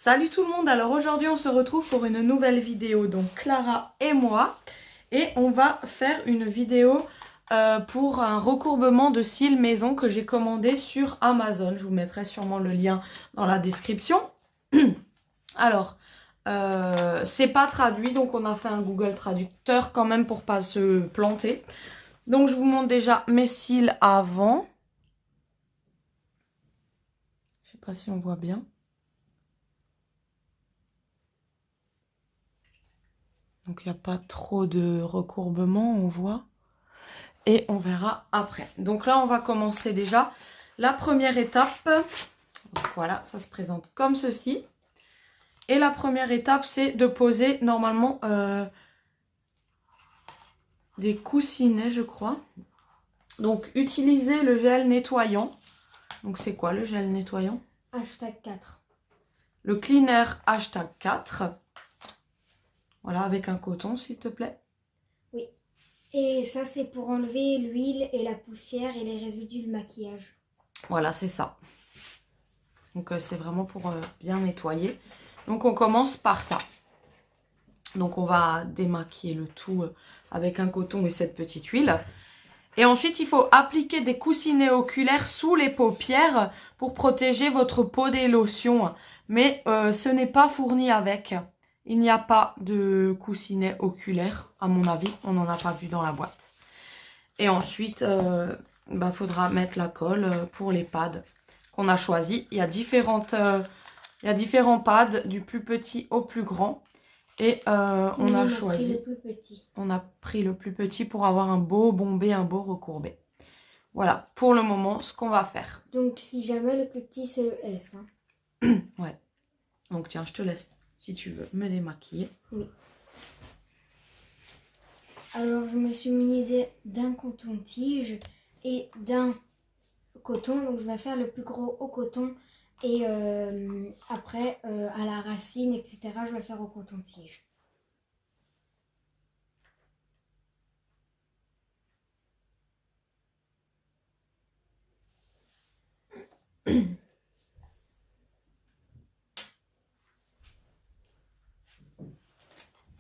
Salut tout le monde, alors aujourd'hui on se retrouve pour une nouvelle vidéo, donc Clara et moi. Et on va faire une vidéo pour un recourbement de cils maison que j'ai commandé sur Amazon. Je vous mettrai sûrement le lien dans la description. Alors, c'est pas traduit, donc on a fait un Google Traducteur quand même pour pas se planter. Donc je vous montre déjà mes cils avant. Je sais pas si on voit bien. Donc il n'y a pas trop de recourbement, on voit. Et on verra après. Donc là, on va commencer déjà la première étape. Donc voilà, ça se présente comme ceci. Et la première étape, c'est de poser normalement des coussinets, je crois. Donc utilisez le gel nettoyant. Donc c'est quoi le gel nettoyant? #4. Le cleaner #4. Voilà, avec un coton, s'il te plaît. Oui. Et ça, c'est pour enlever l'huile et la poussière et les résidus de maquillage. Voilà, c'est ça. Donc c'est vraiment pour bien nettoyer. Donc on commence par ça. Donc on va démaquiller le tout avec un coton et cette petite huile. Et ensuite, il faut appliquer des coussinets oculaires sous les paupières pour protéger votre peau des lotions. Mais ce n'est pas fourni avec. Il n'y a pas de coussinets oculaires, à mon avis. On n'en a pas vu dans la boîte. Et ensuite, faudra mettre la colle pour les pads qu'on a choisis. Il y a différents pads, du plus petit au plus grand. Et on a choisi, le plus petit. On a pris le plus petit pour avoir un beau bombé, un beau recourbé. Voilà, pour le moment, ce qu'on va faire. Donc, si jamais le plus petit, c'est le S. Hein. Ouais. Donc tiens, je te laisse, si tu veux, me démaquiller. Oui. Alors, je me suis munie d'un coton-tige et d'un coton. Donc, je vais faire le plus gros au coton. Et après, à la racine, etc., je vais faire au coton-tige.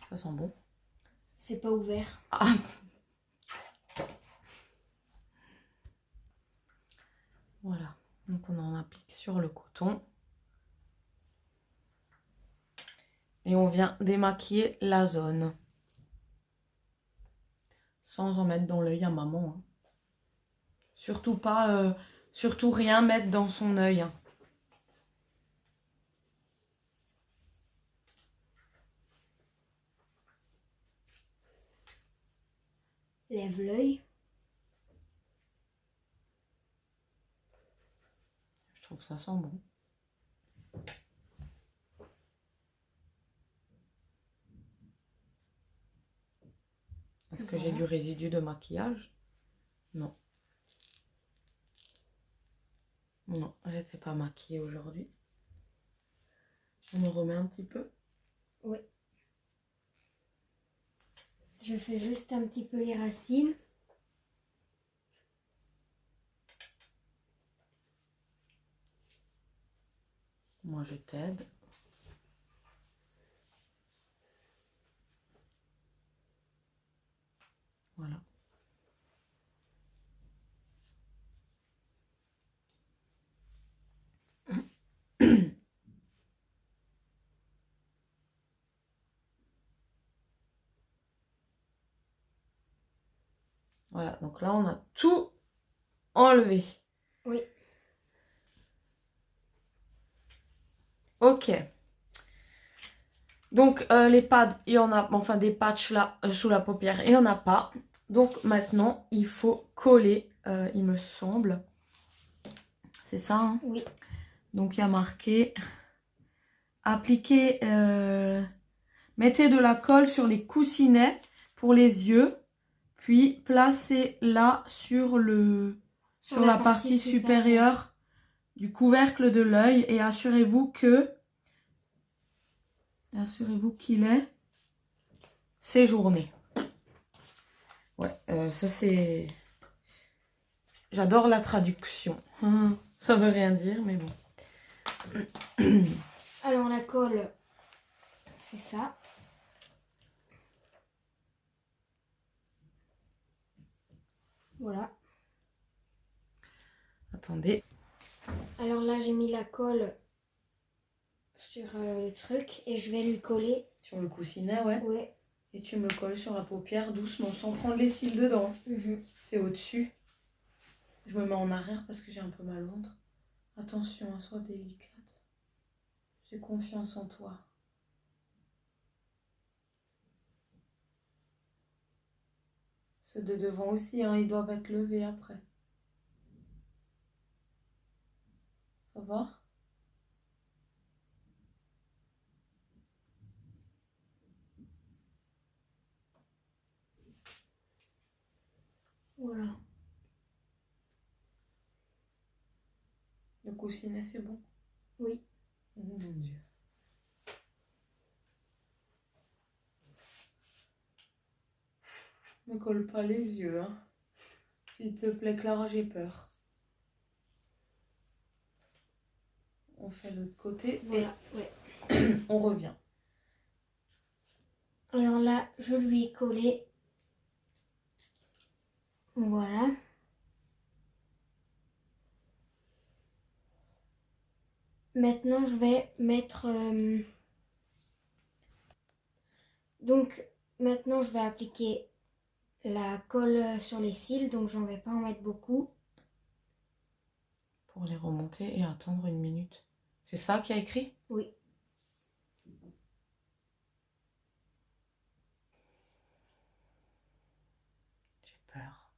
Ça sent bon. C'est pas ouvert. Ah. Voilà, donc on en applique sur le coton. Et on vient démaquiller la zone. Sans en mettre dans l'œil à maman. Hein. Surtout pas, surtout rien mettre dans son œil. Hein. Lève l'œil. Je trouve ça sent bon. Est-ce que j'ai du résidu de maquillage? Non. Non, j'étais pas maquillée aujourd'hui. On me remet un petit peu? Oui. Je fais juste un petit peu les racines. Moi, je t'aide. Voilà. Voilà, donc là, on a tout enlevé. Oui. Ok. Donc, les pads, il y en a, enfin des patchs là, sous la paupière, il n'y en a pas. Donc, maintenant, il faut coller, il me semble. C'est ça, hein? Oui. Donc, il y a marqué, appliquez, mettez de la colle sur les coussinets pour les yeux. Puis, placez-la sur la partie supérieure du couvercle de l'œil. Et assurez-vous qu'il est séjourné. Ouais, ça c'est... J'adore la traduction. Ça veut rien dire, mais bon. Alors la colle, c'est ça. Voilà. Attendez. Alors là, j'ai mis la colle sur le truc et je vais lui coller. Sur le coussinet, ouais. Ouais. Et tu me colles sur la paupière doucement, sans prendre les cils dedans. C'est au-dessus. Je me mets en arrière parce que j'ai un peu mal au ventre. Attention, sois délicate. J'ai confiance en toi. Ceux de devant aussi, hein, ils doivent être levés après. Ça va? Voilà. Le coussinet, c'est bon? Oui. Oh mon Dieu. Me colle pas les yeux, hein. S'il te plaît, Clara, j'ai peur. On fait l'autre côté Voilà, et ouais. on revient. Alors là, je lui ai collé. Voilà. Maintenant, je vais mettre... Donc, maintenant, je vais appliquer la colle sur les cils. Donc, j'en vais pas en mettre beaucoup. Pour les remonter et attendre 1 minute. C'est ça qui a écrit? Oui. J'ai peur.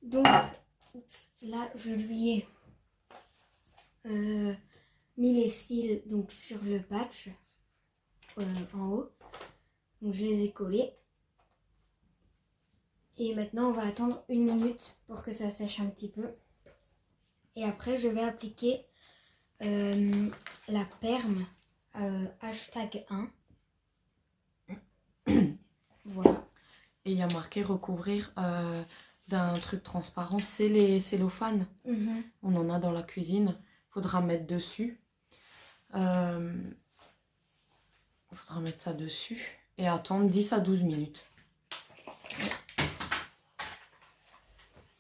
Donc, là, je lui ai mis les cils donc, sur le patch en haut. Donc, je les ai collés. Et maintenant, on va attendre 1 minute pour que ça sèche un petit peu. Et après, je vais appliquer la perme #1. Voilà. Et il y a marqué recouvrir d'un truc transparent. C'est les cellophanes. On en a dans la cuisine. Faudra mettre dessus. Faudra mettre ça dessus. Et attendre 10 à 12 minutes.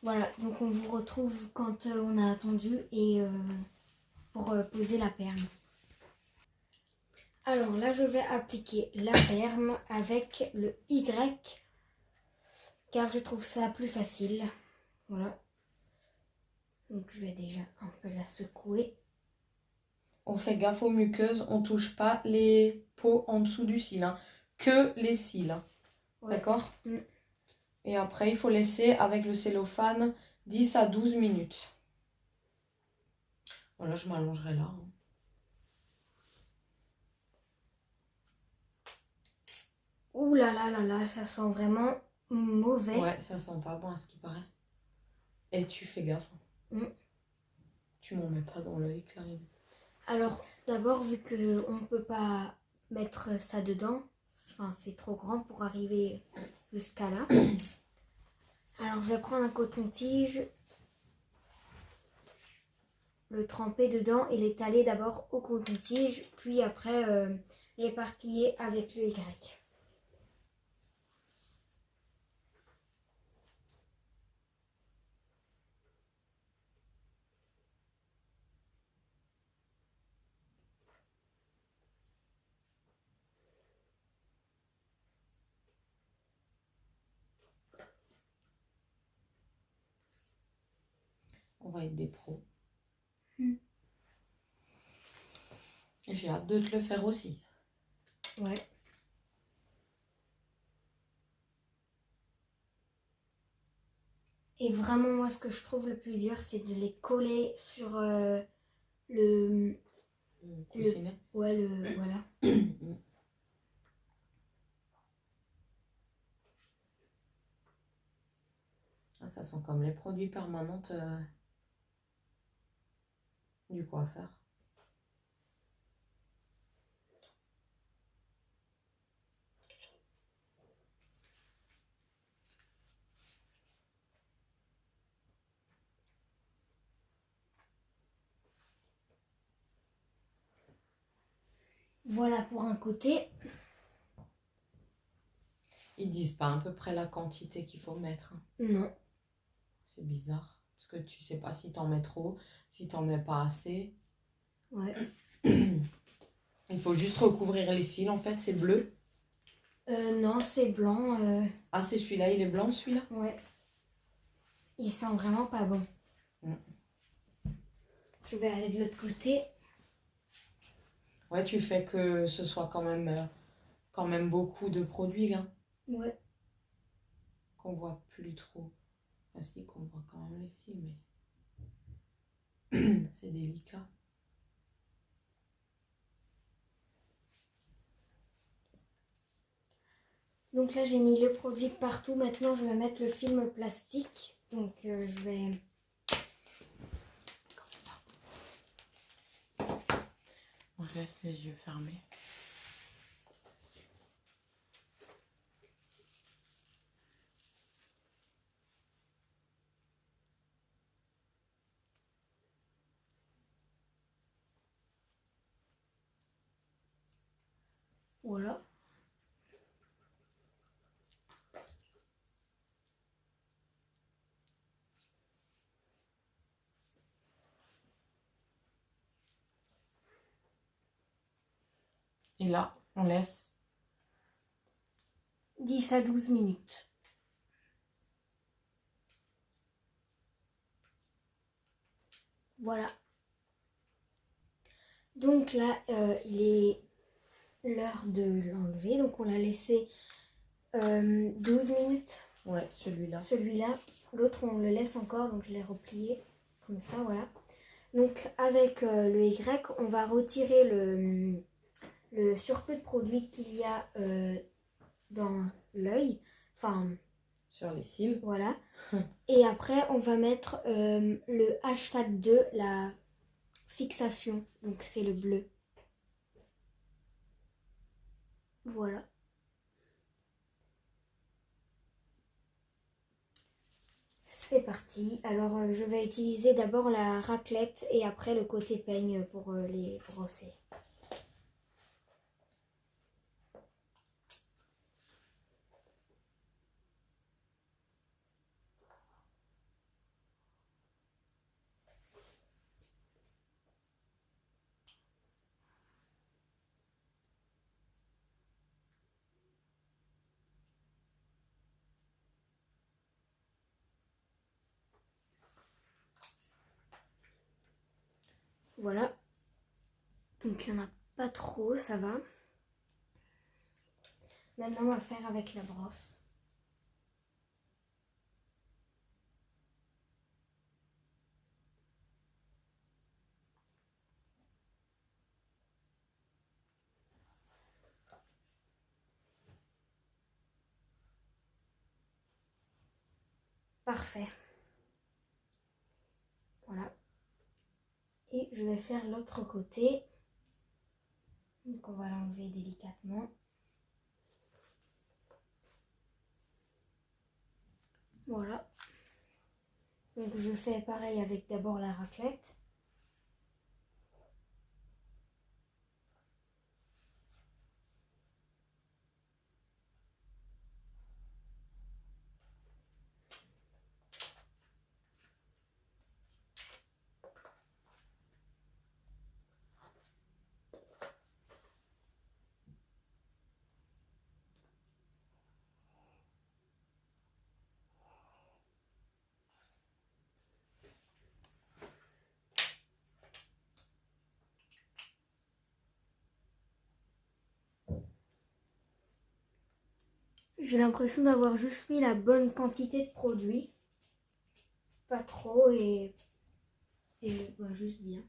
Voilà, donc on vous retrouve quand on a attendu et pour poser la perme. Alors là, je vais appliquer la perme avec le Y, car je trouve ça plus facile. Voilà. Donc je vais déjà un peu la secouer. On fait gaffe aux muqueuses, on touche pas les peaux en dessous du cil, hein. Que les cils. Hein. Ouais. D'accord? Et après, il faut laisser avec le cellophane 10 à 12 minutes. Voilà, je m'allongerai là. Hein. Ouh là là là là, ça sent vraiment mauvais. Ouais, ça sent pas bon à ce qui paraît. Et tu fais gaffe. Tu m'en mets pas dans l'œil, Clarine. Alors, d'abord, vu qu'on ne peut pas mettre ça dedans, enfin, c'est trop grand pour arriver jusqu'à là. Alors, je vais prendre un coton-tige, le tremper dedans et l'étaler d'abord au coton-tige, puis après l'éparpiller avec le Y. On va être des pros. J'ai hâte de te le faire aussi. Ouais. Et vraiment, moi, ce que je trouve le plus dur, c'est de les coller sur le coussinet. Ouais, voilà. Ah, ça sent comme les produits permanents du coiffeur. Voilà pour un côté. Ils disent pas à peu près la quantité qu'il faut mettre. Hein. Non. C'est bizarre. Parce que tu sais pas si t'en mets trop, si t'en mets pas assez. Ouais. Il faut juste recouvrir les cils en fait, c'est bleu. Non, c'est blanc. Ah, c'est celui-là, il est blanc celui-là? Ouais. Il sent vraiment pas bon. Je vais aller de l'autre côté. Ouais, tu fais que ce soit quand même beaucoup de produits, hein. Ouais. Qu'on voit plus trop. Ah si, qu'on voit quand même les cils, mais c'est délicat. Donc là, j'ai mis le produit partout. Maintenant, je vais mettre le film plastique. Donc, je vais... Comme ça. On laisse les yeux fermés. Voilà. Et là, on laisse 10 à 12 minutes. Voilà. Donc là, il est l'heure de l'enlever. Donc on l'a laissé 12 minutes. ouais, celui-là. Celui-là. L'autre, on le laisse encore. Donc je l'ai replié comme ça, voilà. Donc avec le Y, on va retirer le surplus de produit qu'il y a dans l'œil. Enfin, sur les cils. voilà. Et après, on va mettre le hashtag 2, la fixation. Donc c'est le bleu. Voilà. C'est parti. Alors je vais utiliser d'abord la raclette et après le côté peigne pour les brosser. Voilà. Donc il n'y en a pas trop, ça va. Maintenant on va faire avec la brosse. Parfait. Voilà. Et je vais faire l'autre côté. Donc on va l'enlever délicatement. Voilà. Donc je fais pareil avec d'abord la raclette. J'ai l'impression d'avoir juste mis la bonne quantité de produit. Pas trop et bah, juste bien.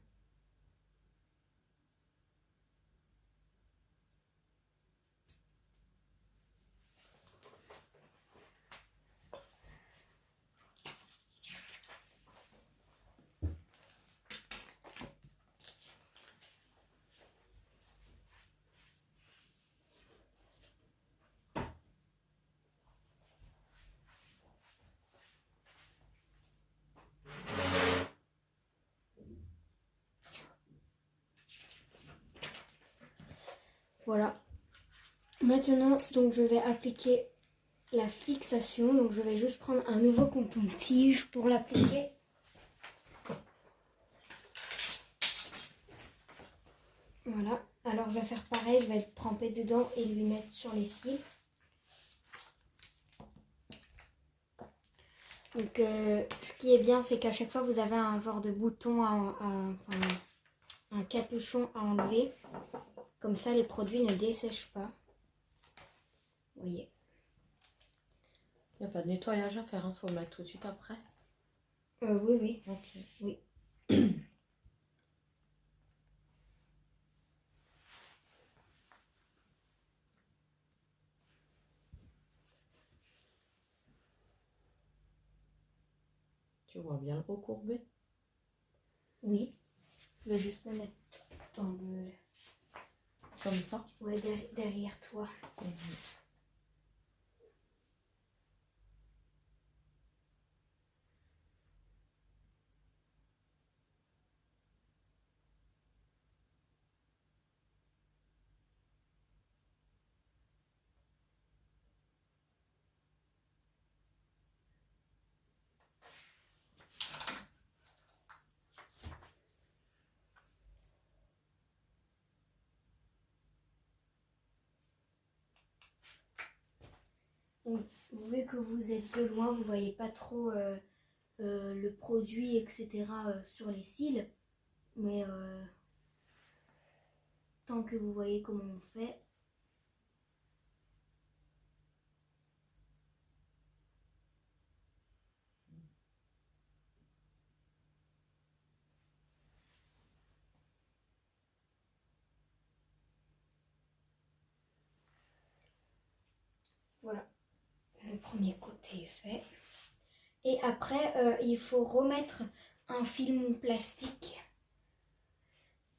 Voilà. Maintenant, donc je vais appliquer la fixation. Donc je vais juste prendre un nouveau coton-tige pour l'appliquer. Voilà. Alors je vais faire pareil, je vais le tremper dedans et lui mettre sur les cils. Donc ce qui est bien, c'est qu'à chaque fois vous avez un genre de bouton, enfin, un capuchon à enlever. Comme ça les produits ne dessèchent pas. Vous voyez. Il n'y a pas de nettoyage à faire, il faut le mettre tout de suite après. Oui, oui. Ok. Oui. Tu vois bien le recourbé? Oui. Je vais juste me mettre dans le... Comme ça? Ouais, derrière toi. Donc, vu que vous êtes de loin, vous voyez pas trop le produit, etc. Sur les cils. Mais tant que vous voyez comment on fait. Voilà. Le premier côté est fait. Et après, il faut remettre un film plastique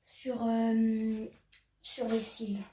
sur les cils.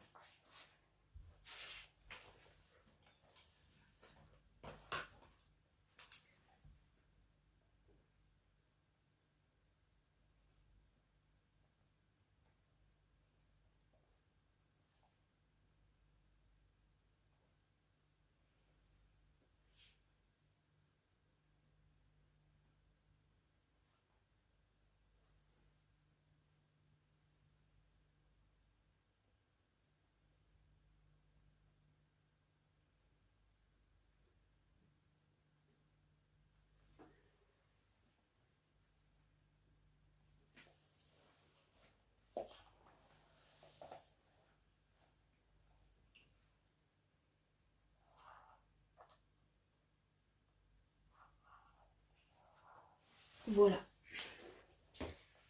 Voilà.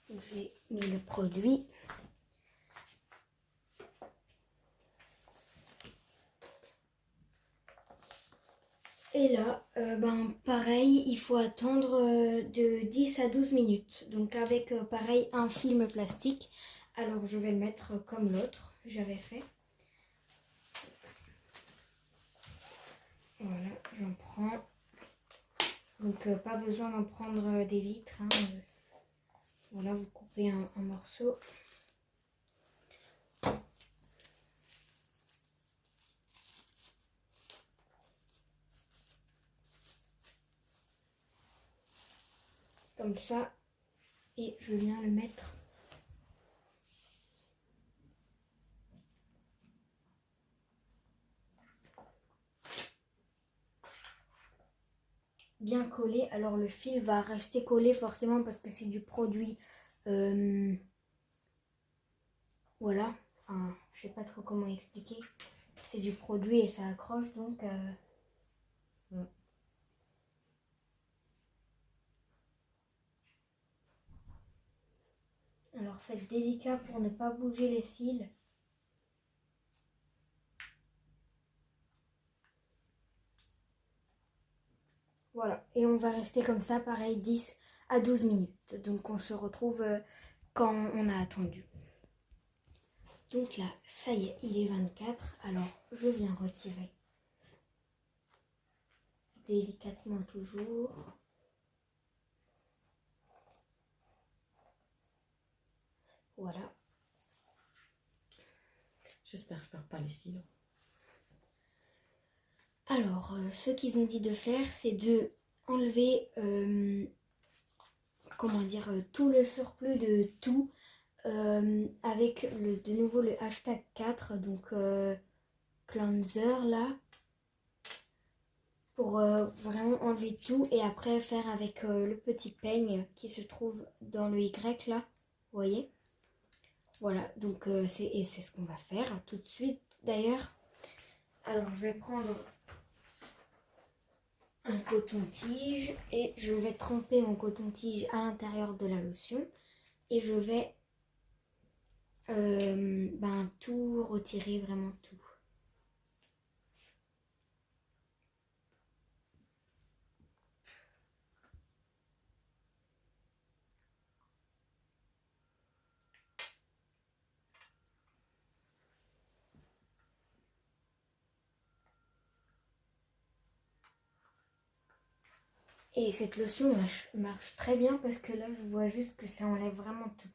J'ai mis le produit. Et là, pareil, il faut attendre de 10 à 12 minutes. Donc avec, pareil, un film plastique. Alors je vais le mettre comme l'autre, j'avais fait. Voilà, j'en prends. Donc pas besoin d'en prendre des litres. Hein. Voilà, vous coupez un morceau. Comme ça. Et je viens le mettre bien collé. Alors le fil va rester collé forcément parce que c'est du produit. Voilà. Enfin, je sais pas trop comment expliquer. C'est du produit et ça accroche donc. Alors faites délicat pour ne pas bouger les cils. Voilà. Et on va rester comme ça, pareil, 10 à 12 minutes. Donc on se retrouve quand on a attendu. Donc là, ça y est, il est 24. Alors je viens retirer délicatement toujours. Voilà. J'espère que je perds pas les stylos. Alors, ce qu'ils ont dit de faire, c'est de enlever, comment dire, tout le surplus de tout avec de nouveau le hashtag 4, donc cleanser là, pour vraiment enlever tout et après faire avec le petit peigne qui se trouve dans le Y là, vous voyez. Voilà, donc c'est ce qu'on va faire tout de suite d'ailleurs. Alors je vais prendre un coton-tige et je vais tremper mon coton-tige à l'intérieur de la lotion et je vais tout retirer, vraiment tout. Et cette lotion marche très bien parce que là je vois juste que ça enlève vraiment tout.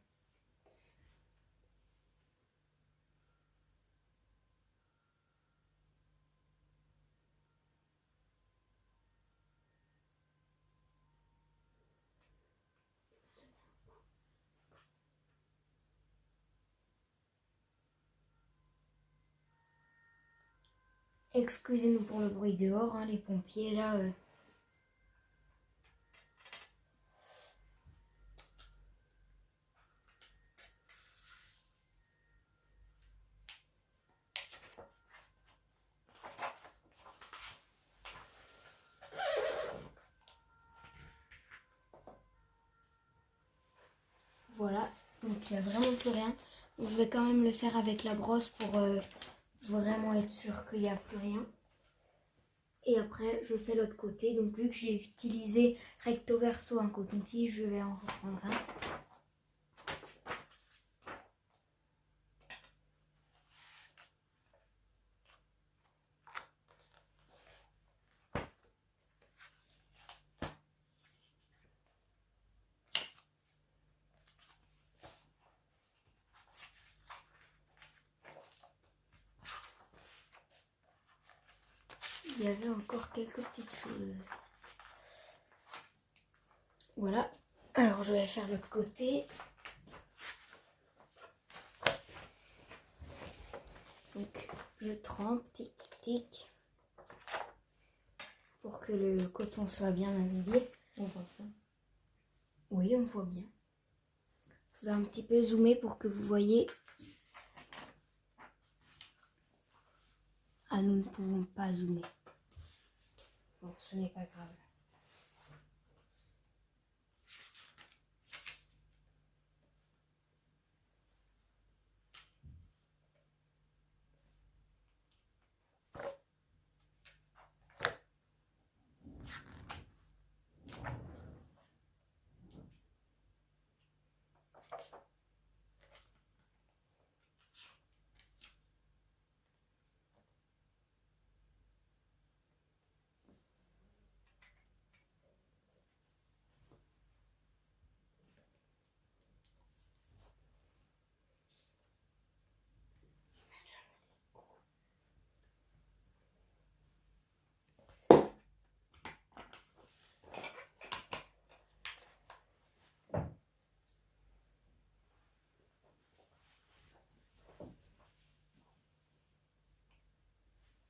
Excusez-nous pour le bruit dehors, hein, les pompiers là. Voilà, donc il n'y a vraiment plus rien. Donc, je vais quand même le faire avec la brosse pour vraiment être sûr qu'il n'y a plus rien. Et après, je fais l'autre côté. Donc vu que j'ai utilisé recto verso un coton-tige, je vais en reprendre un. Il y avait encore quelques petites choses. Voilà. Alors je vais faire l'autre côté. Donc je trempe, tic tic, pour que le coton soit bien imbibé. On voit bien. Oui, on voit bien. Je vais un petit peu zoomer pour que vous voyez. Ah, nous ne pouvons pas zoomer. Bon, ce n'est pas grave.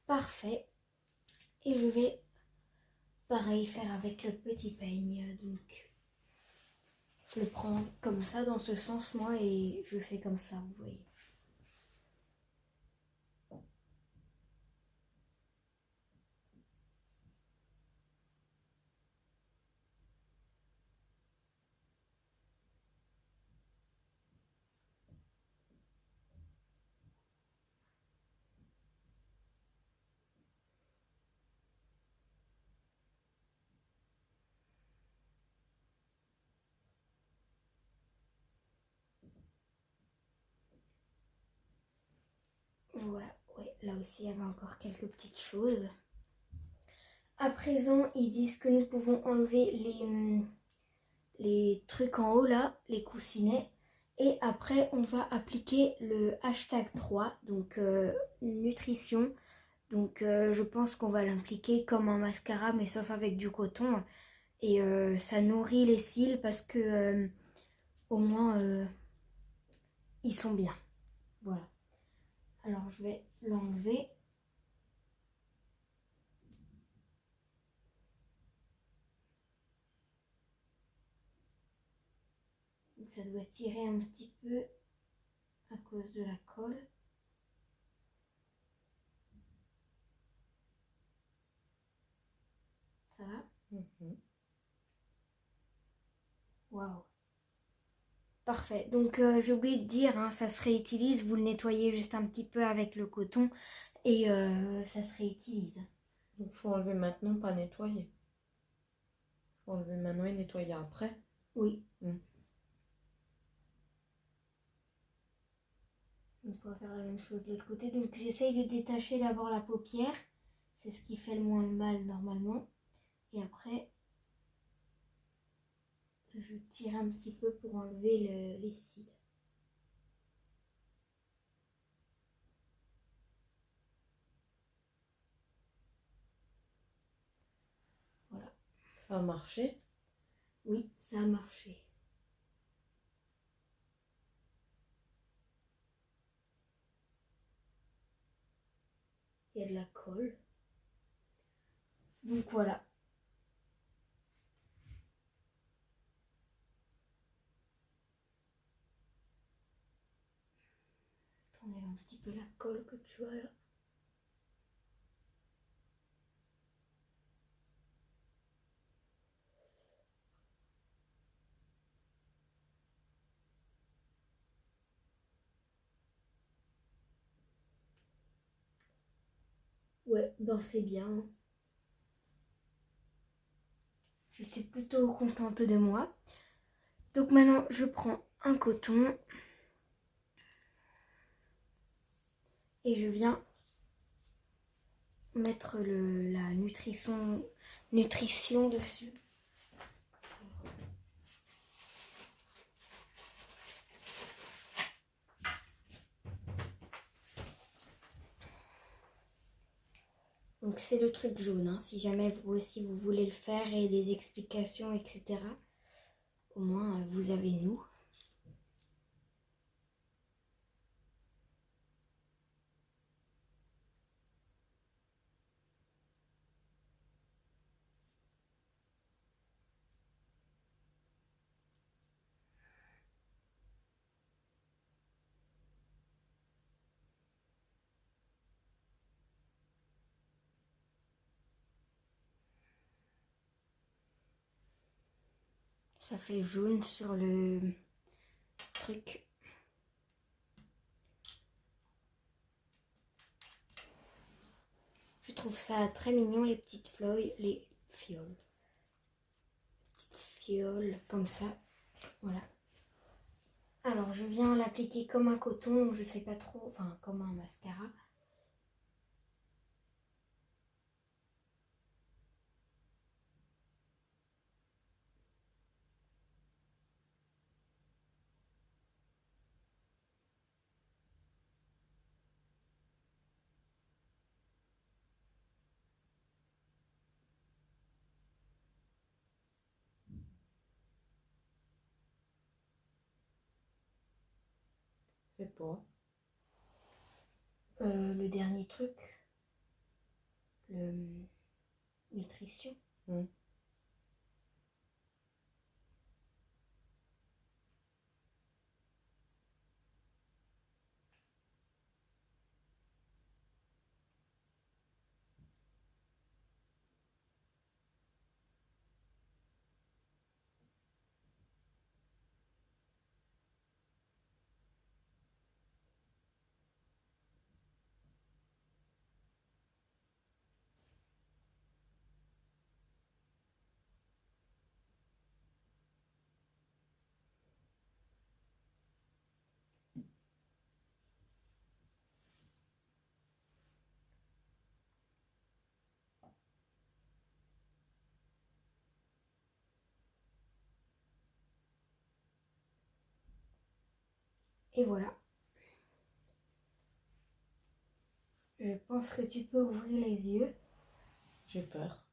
Parfait. Et je vais, pareil, faire avec le petit peigne. Donc, je le prends comme ça, dans ce sens, moi, et je fais comme ça, vous voyez. Voilà, ouais, là aussi, il y avait encore quelques petites choses. À présent, ils disent que nous pouvons enlever les trucs en haut, là, les coussinets, Et après, on va appliquer le hashtag 3, donc nutrition. Donc je pense qu'on va l'appliquer comme un mascara, mais sauf avec du coton. Et ça nourrit les cils parce que au moins ils sont bien. Voilà. Alors je vais l'enlever. Ça doit tirer un petit peu à cause de la colle. Ça va? Waouh! Parfait. Donc j'ai oublié de dire, hein, ça se réutilise. Vous le nettoyez juste un petit peu avec le coton et ça se réutilise. Donc il faut enlever maintenant, pas nettoyer. Il faut enlever maintenant et nettoyer après. Oui. Donc on va faire la même chose de l'autre côté. Donc j'essaye de détacher d'abord la paupière. C'est ce qui fait le moins de mal normalement. Et après, je tire un petit peu pour enlever les cils. Voilà. Ça a marché? Oui, ça a marché. Il y a de la colle. Donc voilà. Enlève un petit peu la colle que tu as là. Ouais, ben c'est bien. Je suis plutôt contente de moi. Donc maintenant, je prends un coton et je viens mettre la nutrition dessus. Donc c'est le truc jaune, hein, si jamais vous aussi vous voulez le faire et des explications, etc. Au moins vous avez nous. Ça fait jaune sur le truc. Je trouve ça très mignon, les petites fioles, petites fioles comme ça. Voilà. Alors je viens l'appliquer comme un coton, je sais pas trop, enfin comme un mascara. C'est pas. Le dernier truc, le nutrition. Et voilà. Je pense que tu peux ouvrir les yeux. J'ai peur.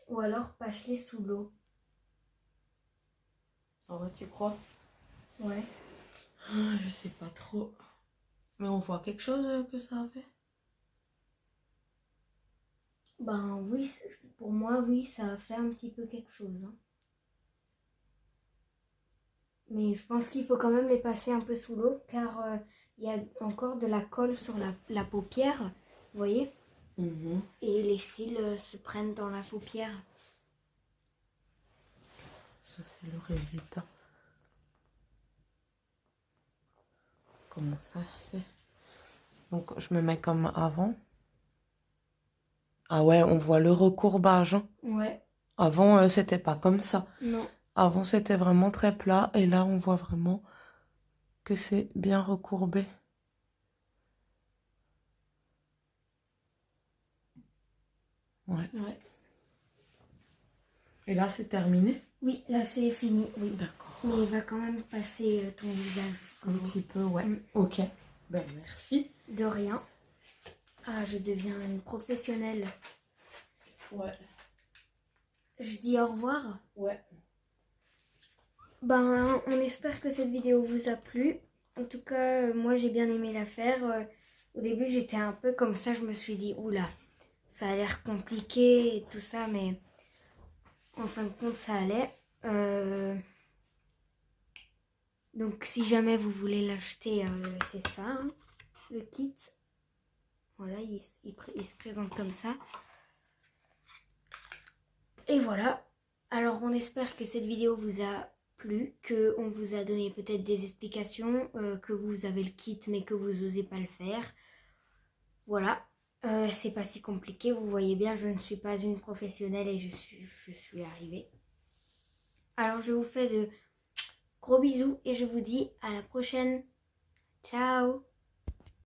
Ou alors passe-les sous l'eau. En vrai, tu crois? Ouais. Je sais pas trop. Mais on voit quelque chose que ça a fait? Ben oui, pour moi, oui, ça a fait un petit peu quelque chose. Hein. Mais je pense qu'il faut quand même les passer un peu sous l'eau car il y a encore de la colle sur la paupière, vous voyez? Et les cils se prennent dans la paupière. Ça, c'est le résultat. Comment ça, c'est? Donc, je me mets comme avant. Ah ouais, on voit le recourbage. Hein. Ouais. Avant, c'était pas comme ça. Non. Avant, c'était vraiment très plat. Et là, on voit vraiment que c'est bien recourbé. Ouais. Ouais. Et là, c'est terminé? Oui, là c'est fini, oui. D'accord. Mais il va quand même passer ton visage sous Un l'eau. petit peu, ouais. Ok. Ben, merci. De rien. Ah, je deviens une professionnelle. Ouais. Je dis au revoir. Ouais. Ben, on espère que cette vidéo vous a plu. En tout cas, moi j'ai bien aimé la faire. Au début, j'étais un peu comme ça, je me suis dit, oula, ça a l'air compliqué et tout ça, mais en fin de compte, ça allait. Donc, si jamais vous voulez l'acheter, c'est ça, hein, le kit. Voilà, il se présente comme ça. Et voilà. Alors, on espère que cette vidéo vous a plu, qu'on vous a donné peut-être des explications, que vous avez le kit mais que vous n'osez pas le faire. Voilà. C'est pas si compliqué, vous voyez bien, je ne suis pas une professionnelle et je suis arrivée. Alors, je vous fais de gros bisous et je vous dis à la prochaine. Ciao!